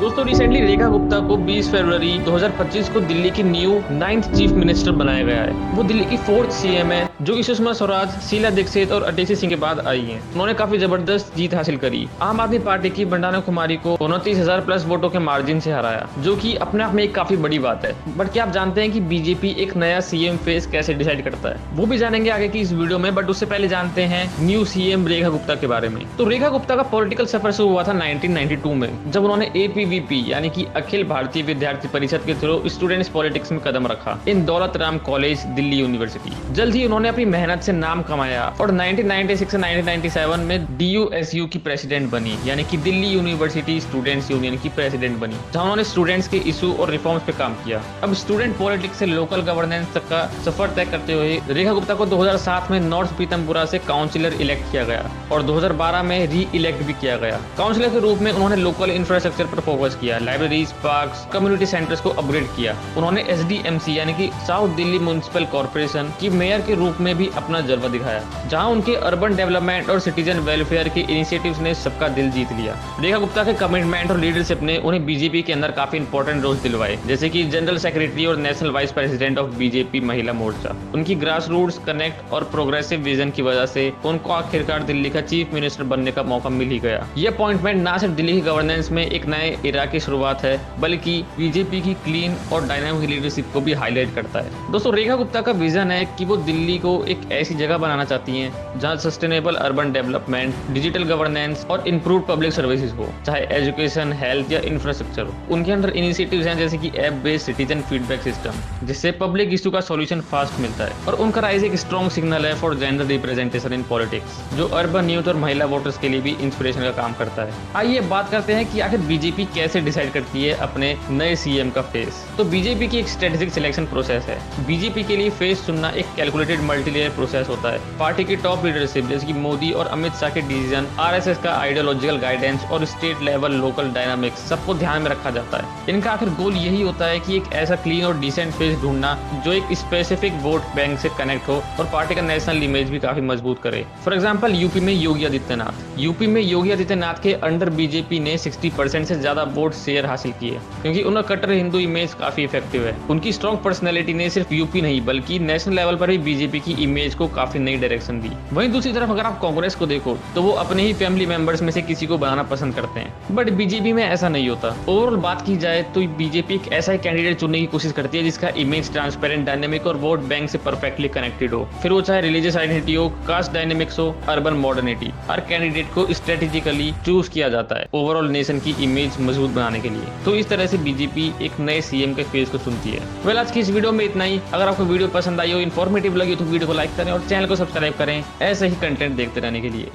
दोस्तों रिसेंटली रेखा गुप्ता को 20 फरवरी 2025 को दिल्ली की न्यू 9th चीफ मिनिस्टर बनाया गया है। वो दिल्ली की 4th सीएम है जो कि सुषमा स्वराज, शीला दीक्षित और अटेशी सिंह के बाद आई हैं। उन्होंने काफी जबरदस्त जीत हासिल करी। आम आदमी पार्टी की बंडाना कुमारी को 29,000 प्लस वोटों के मार्जिन से हराया, जो कि अपने आप में एक काफी बड़ी बात है। बट क्या आप जानते हैं कि बीजेपी एक नया सीएम फेस कैसे डिसाइड करता है? वो भी जानेंगे आगे की इस वीडियो में। बट उससे पहले जानते हैं न्यू सीएम रेखा गुप्ता के बारे में। तो रेखा गुप्ता का पॉलिटिकल सफर शुरू हुआ था 1992 में, जब उन्होंने एपीवीपी यानी कि अखिल भारतीय विद्यार्थी परिषद के थ्रू स्टूडेंट्स पॉलिटिक्स में कदम रखा इन दौलत राम कॉलेज दिल्ली यूनिवर्सिटी। जल्द ही उन्होंने अपनी मेहनत से नाम कमाया और 1996 से 1997 में डीयूएसयू की प्रेसिडेंट बनी, यानी कि दिल्ली यूनिवर्सिटी स्टूडेंट्स यूनियन की प्रेसिडेंट बनी, जहां उन्होंने स्टूडेंट्स के इशू और रिफॉर्म्स पे काम किया। अब स्टूडेंट पॉलिटिक्स से लोकल गवर्नेंस तक का सफर तय करते हुए रेखा गुप्ता को 2007 में नॉर्थ पीतमपुरा से काउंसिलर इलेक्ट किया गया और 2012 में री इलेक्ट भी किया गया। काउंसिलर के रूप में उन्होंने लोकल इंफ्रास्ट्रक्चर पर फोकस किया, लाइब्रेरीज, पार्क्स, कम्युनिटी सेंटर्स को अपग्रेड किया। उन्होंने एसडीएमसी यानी कि साउथ दिल्ली म्युनिसिपल कॉर्पोरेशन की मेयर के रूप में भी अपना जलवा दिखाया, जहां उनके अर्बन डेवलपमेंट और सिटीजन वेलफेयर के इनिशिएटिव्स ने सबका दिल जीत लिया। रेखा गुप्ता के कमिटमेंट और लीडरशिप ने उन्हें बीजेपी के अंदर काफी इंपॉर्टेंट रोल दिलवाए, जैसे कि जनरल सेक्रेटरी और national vice president of BJP महिला मोर्चा। उनकी ग्रास रूट्स कनेक्ट और प्रोग्रेसिव विजन की वजह से उनको आखिरकार दिल्ली का चीफ मिनिस्टर बनने का मौका मिल ही गया। ये अपॉइंटमेंट न सिर्फ दिल्ली की गवर्नेंस में एक नए इरा की शुरुआत है, बल्कि बीजेपी की क्लीन और डायनामिक लीडरशिप को भी हाईलाइट करता है। दोस्तों रेखा गुप्ता का विजन है कि वो दिल्ली को एक ऐसी जगह बनाना चाहती हैं जहां sustainable urban development, digital governance और इंप्रूव पब्लिक सर्विसेज हो, चाहे एजुकेशन, हेल्थ या इंफ्रास्ट्रक्चर हो। उनके अंदर इनिशिएटिव्स हैं जैसे कि app based citizen feedback system, जिससे पब्लिक इशू का सॉल्यूशन फास्ट मिलता है। और उनका राइज एक स्ट्रॉन्ग सिग्नल है for gender representation in politics, जो अर्बन यूथ और महिला वोटर्स के लिए भी इंस्पिरेशन का काम करता है। आइए बात करते हैं कि आखिर बीजेपी कैसे डिसाइड करती है अपने नए सीएम का फेस। तो बीजेपी की एक स्ट्रेटेजिक सिलेक्शन प्रोसेस है। बीजेपी के लिए फेस चुनना एक कैलकुलेटेड मल्टीलेयर प्रोसेस होता है। पार्टी की टॉप लीडरशिप जैसे कि मोदी और अमित शाह के डिसीजन, आरएसएस का आइडियोलॉजिकल गाइडेंस और स्टेट लेवल लोकल डायनामिक्स सबको ध्यान में रखा जाता है। इनका आखिर गोल यही होता है कि एक ऐसा क्लीन और डिसेंट फेस ढूंढना जो एक स्पेसिफिक वोट बैंक से कनेक्ट हो और पार्टी का नेशनल इमेज भी काफी मजबूत करे। फॉर एग्जाम्पल यूपी में योगी आदित्यनाथ के अंडर बीजेपी ने 60% से ज्यादा वोट शेयर हासिल किए, क्योंकि उनका कट्टर हिंदू इमेज काफी इफेक्टिव है। उनकी स्ट्रॉन्ग पर्सनैलिटी ने सिर्फ यूपी नहीं बल्कि नेशनल लेवल पर भी बीजेपी की इमेज को काफी नई डायरेक्शन दी। वहीं दूसरी तरफ अगर आप कांग्रेस को देखो तो वो अपने ही फैमिली मेंबर्स में से किसी को बनाना पसंद करते हैं, बट बीजेपी में ऐसा नहीं होता। ओवरऑल बात की जाए तो बीजेपी एक ऐसा कैंडिडेट चुनने की कोशिश करती है जिसका इमेज ट्रांसपेरेंट, डायनेमिक और वोट बैंक से परफेक्टली कनेक्टेड हो, फिर वो चाहे रिलीजियस आइडेंटिटी हो, कास्ट डायनेमिक्स हो, अर्बन मॉडर्निटी। हर कैंडिडेट को स्ट्रेटेजिकली चूज किया जाता है ओवरऑल नेशन की इमेज मजबूत बनाने के लिए। तो इस तरह से बीजेपी एक नए सीएम के फेस को चुनती है। वेल आज की इस वीडियो में इतना ही। अगर आपको वीडियो पसंद आई हो, इन्फॉर्मेटिव लगी तो वीडियो को लाइक करें और चैनल को सब्सक्राइब करें ऐसे ही कंटेंट देखते रहने के लिए।